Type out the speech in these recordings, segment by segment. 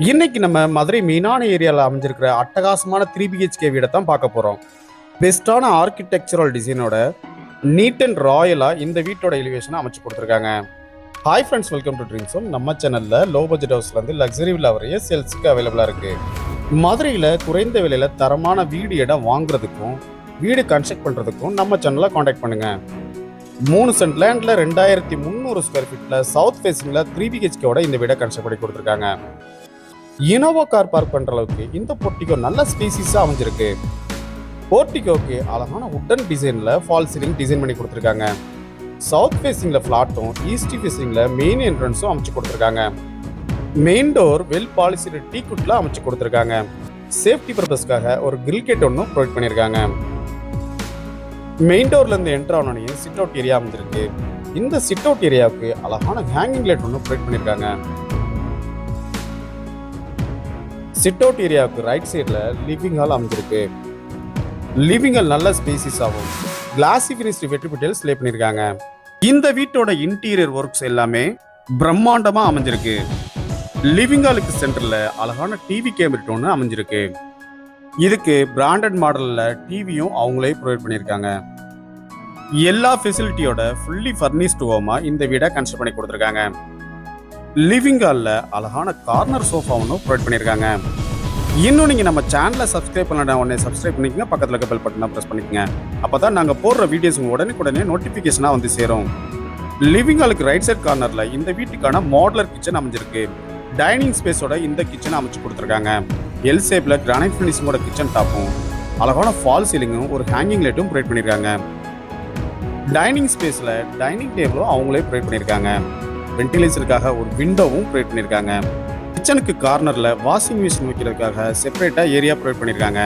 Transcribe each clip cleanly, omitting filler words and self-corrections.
இன்னைக்கு நம்ம மதுரை மெயினான ஏரியாவில் அமைஞ்சிருக்கிற அட்டகாசமான 3 BHK வீடை தான் பார்க்க போகிறோம். பெஸ்ட்டான ஆர்கிடெக்சரல் டிசைனோட நீட் அண்ட் ராயலாக இந்த வீட்டோட எலிவேஷனை அமைச்சு கொடுத்துருக்காங்க. Hi friends, welcome to dreams home. நம்ம சேனலில் லோ பட்ஜெட் ஹவுஸ்லேருந்து லக்ஸரி வில்லா வரைய சேல்ஸுக்கு அவைலபிளாக இருக்குது. மதுரையில் குறைந்த விலையில் தரமான வீடு இடம் வாங்குறதுக்கும் வீடு கன்ஸ்ட்ரக்ட் பண்ணுறதுக்கும் நம்ம சேனலை காண்டாக்ட் பண்ணுங்கள். 3 சென்ட் லேண்டில் 2300 ஸ்கொயர் ஃபீட்டில் சவுத் ஃபேஸிங்கில் 3 BHKவோட இந்த வீடை கன்ஸ்ட்ரக்ட் பண்ணி கொடுத்துருக்காங்க. இனோவா கார் பார்க் பண்ற அளவுக்கு இந்த போர்ட்டிகோ நல்ல ஸ்பேசிஸா அமைஞ்சிருக்கு. போர்ட்டிகோக்கு அழகான உட்டன் டிசைன்ல ஃபால் சீலிங் டிசைன் பண்ணி கொடுத்துருக்காங்க. சவுத் ஃபேசிங்ல ஃபிளாட்டும் ஈஸ்ட் ஃபேசிங்ல மெயின் என்ட்ரன்ஸும் அமைச்சு கொடுத்துருக்காங்க. மெயின் டோர் வெல் பாலிசிடு டீ குட்ல அமைச்சு கொடுத்துருக்காங்க. சேஃப்டி பர்பஸ்க்காக ஒரு கிரில் கேட் ஒன்றும் ப்ரொவைட் பண்ணியிருக்காங்க. மெயின் டோர்ல இருந்து என்டர் ஆனோடனே சிட் அவுட் ஏரியா அமைஞ்சிருக்கு. இந்த சிட் அவுட் ஏரியாவுக்கு அழகான ஹேங்கிங் லைட் ஒன்று ப்ரொவைட் பண்ணியிருக்காங்க. சிட் அவுட் ஏரியாவுக்கு ரைட் சைடில் லிவிங் ஹால் அமைஞ்சிருக்கு. லிவிங் ஹால் நல்ல ஸ்பேசிஸ் ஆகும். கிளாசி ஃபினிஷ்டு வெட்டிபிட்டல்ஸ் லே பண்ணியிருக்காங்க. இந்த வீட்டோட இன்டீரியர் ஒர்க்ஸ் எல்லாமே பிரம்மாண்டமாக அமைஞ்சிருக்கு. லிவிங் ஹாலுக்கு சென்டரில் அழகான டிவி கேபினட் ஒன்று அமைஞ்சிருக்கு. இதுக்கு பிராண்டட் மாடலில் டிவியும் அவங்களே ப்ரொவைட் பண்ணியிருக்காங்க. எல்லா ஃபெசிலிட்டியோட ஃபுல்லி ஃபர்னிஷ்டு ஹோமாக இந்த வீடை கன்ஸ்ட்ரக்ட் பண்ணி கொடுத்துருக்காங்க. லிவிங் ஹாலில் அழகான கார்னர் சோஃபா ஒன்று ப்ரொவைட் பண்ணியிருக்காங்க. இன்னும் நீங்கள் நம்ம சேனலை சப்ஸ்கிரைப் பண்ண உடனே சப்ஸ்கிரைப் பண்ணிக்கங்க, பக்கத்தில் இருக்க பெல் பட்டனை ப்ரெஸ் பண்ணிக்கங்க. அப்போ தான் நாங்கள் போடுற வீடியோஸ் உடனே நோட்டிஃபிகேஷனாக வந்து சேரும். லிவிங் ஹாலுக்கு ரைட் சைட் கார்னரில் இந்த வீட்டுக்கான மாடுலர் கிச்சன் அமைஞ்சிருக்கு. டைனிங் ஸ்பேஸோட இந்த கிச்சனை அமைச்சு கொடுத்துருக்காங்க. எல் ஷேப்பில் கிரானைட் ஃபினிஷிங்கோட கிச்சன் டாப்பும் அழகான ஃபால் சீலிங்கும் ஒரு ஹேங்கிங் லைட்டும் ப்ரொவைட் பண்ணியிருக்காங்க. டைனிங் ஸ்பேஸில் டைனிங் டேபிளும் அவங்களே ப்ரொவைட் பண்ணியிருக்காங்க. வென்டிலேஷனுக்காக ஒரு விண்டோவும் ப்ரொவைட் பண்ணியிருக்காங்க. கிச்சனுக்கு கார்னரில் வாஷிங் மிஷின் வைக்கிறதுக்காக செப்பரேட்டாக ஏரியா ப்ரொவைட் பண்ணியிருக்காங்க.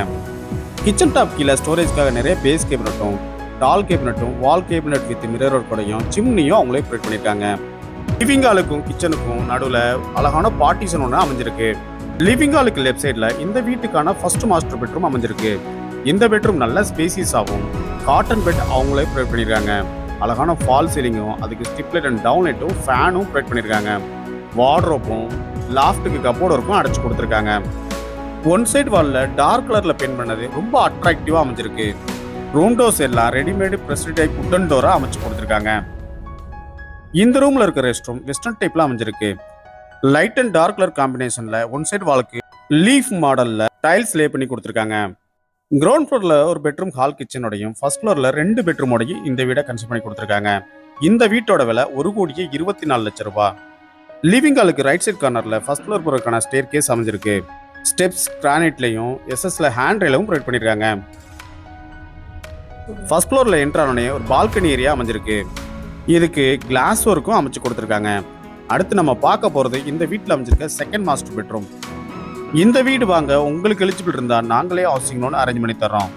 கிச்சன் டாப் கீழே ஸ்டோரேஜ்க்காக நிறைய பேஸ் கேபினட்டும் டால் கேபினட்டும் வால் கேபினட் வித் மிரர் கூடையும் சிம்னியும் அவங்களே ப்ரொவைட் பண்ணியிருக்காங்க. லிவிங் ஹாலுக்கும் கிச்சனுக்கும் நடுவில் அழகான பார்ட்டிஷன் ஒன்று அமைஞ்சிருக்கு. லிவிங் ஹாலுக்கு லெஃப்ட் சைடில் இந்த வீட்டுக்கான ஃபர்ஸ்ட் மாஸ்டர் பெட்ரூம் அமைஞ்சிருக்கு. இந்த பெட்ரூம் நல்ல ஸ்பேசிஸ் ஆகும். காட்டன் பெட் அவங்களே ப்ரொவைட் பண்ணியிருக்காங்க. அழகான ஃபால் சீலிங்கும் அதுக்கு ஸ்டிப்லைட் அண்ட் டவுன் லைட்டும் ஃபேனும் ப்ரொவைட் பண்ணியிருக்காங்க. வார்ட்ரோப்பும் லாஃப்ட்டுக்கு கப்போர்டு ஒர்க்கும் அடைச்சு கொடுத்துருக்காங்க. ஒன் சைட் வாலில் டார்க் கலரில் பெயிண்ட் பண்ணது ரொம்ப அட்ராக்டிவாக அமைஞ்சிருக்கு. ரூம் டோர்ஸ் எல்லாம் ரெடிமேடு ப்ரெஸ்ட் டைப் உட்டன் டோராக அமைச்சு கொடுத்துருக்காங்க. இந்த ரூமில் இருக்க ரெஸ்ட் ரூம் வெஸ்டர்ன் டைப்பில் அமைஞ்சிருக்கு. லைட் அண்ட் டார்க் கலர் காம்பினேஷனில் ஒன் சைட் வாலுக்கு லீஃப் மாடலில் டைல்ஸ் லே பண்ணி கொடுத்துருக்காங்க. கிரவுண்ட் ஃப்ளோரில் ஒரு பெட்ரூம் ஹால் கிச்சனோடையும் ஃபர்ஸ்ட் ஃப்ளோரில் 2 பெட்ரூமோடையும் இந்த வீடை கன்ஸ்ட்ரக்ட் பண்ணி கொடுத்துருக்காங்க. இந்த வீட்டோட விலை 1,24,00,000 ரூபாய். லிவிங் ஹாலுக்கு ரைட் சைட் கார்னரில் ஃபர்ஸ்ட் ஃப்ளோர் போகிறதுக்கான ஸ்டேர் கேஸ் அமைஞ்சிருக்கு. ஸ்டெப்ஸ் கிரானைட்லையும் எஸ்எஸ்ல ஹேண்ட் ரெயிலும் ப்ரொவைட் பண்ணியிருக்காங்க. ஃபர்ஸ்ட் ஃப்ளோரில் என்டர் ஆனோடனே ஒரு பால்கனி ஏரியா அமைஞ்சிருக்கு. இதுக்கு கிளாஸ் ஒர்க்கும் அமைச்சு கொடுத்துருக்காங்க. அடுத்து நம்ம பார்க்க போகிறது இந்த வீட்டில் அமைஞ்சிருக்க செகண்ட் மாஸ்டர் பெட்ரூம். இந்த வீடு வாங்க உங்களுக்கு எலிஜிபிள் இருந்தால் நாங்களே ஹவுசிங் லோன் அரேஞ்ச் பண்ணி தர்றோம்.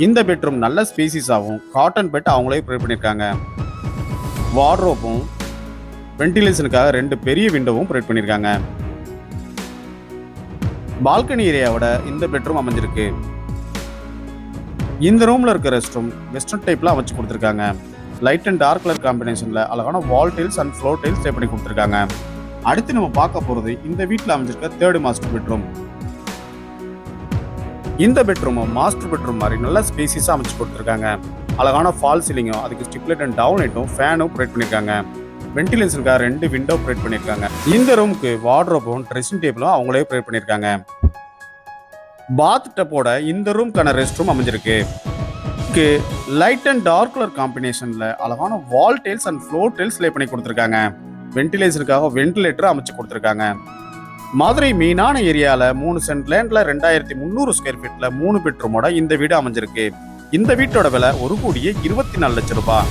இந்த பெட்ரூம் நல்ல ஸ்பேசிஸாகவும் காட்டன் பெட் அவங்களே ப்ரொவைட் பண்ணியிருக்காங்க. வார்ட்ரோப்பும் வென்டிலேஷனுக்காக 2 பெரிய விண்டோவும் ப்ரொவைட் பண்ணியிருக்காங்க. பால்கனி ஏரியாவோட இந்த பெட்ரூம் அமைஞ்சிருக்கு. இந்த ரூமில் இருக்க ரெஸ்ட் ரூம் வெஸ்டர்ன் டைப்பில் அமைச்சு கொடுத்துருக்காங்க. லைட் அண்ட் டார்க் கலர் காம்பினேஷனில் அழகான வால் டைல்ஸ் அண்ட் ஃப்ளோர் டைல்ஸ் லே பண்ணி கொடுத்துருக்காங்க. அடுத்து நம்ம பார்க்க போகிறது இந்த வீட்டில் அமைஞ்சிருக்க 3rd மாஸ்டர் பெட்ரூம். இந்த பெட்ரூமும் மாஸ்டர் பெட்ரூம் மாதிரி நல்ல ஸ்பேசிஸாக அமைச்சு கொடுத்துருக்காங்க. அழகான ஃபால் சீலிங்கும் அதுக்கு ஸ்டிப்லைட் அண்ட் டவுன் லைட்டும் ஃபேனும் ப்ரொவைட் பண்ணியிருக்காங்க. வென்டிலேஷனுக்காக 2 விண்டோ ப்ரொவைட் பண்ணியிருக்காங்க. இந்த ரூமுக்கு வார்ட்ரோப்பும் ட்ரெஸ்ஸிங் டேபிளும் அவங்களே ப்ரொவைட் பண்ணியிருக்காங்க. பாத் டப்போட இந்த ரூம்க்கான ரெஸ்ட் ரூம் அமைஞ்சிருக்கு. லைட் அண்ட் டார்க் கலர் காம்பினேஷனில் அழகான வால் டைல்ஸ் அண்ட் ஃப்ளோர் டைல்ஸ் லே பண்ணி கொடுத்துருக்காங்க. வென்டிலேஷனுக்காக வென்டிலேட்டர் அமைச்சு கொடுத்துருக்காங்க. மதுரை மெயினான ஏரியாவில் 3 சென்ட் லேண்டில் 2300 ஸ்கொயர் ஃபீட்டில் 3 பெட்ரூமோட இந்த வீடு அமைஞ்சிருக்கு. இந்த வீட்டோட விலை 1,24,00,000 ரூபாய்.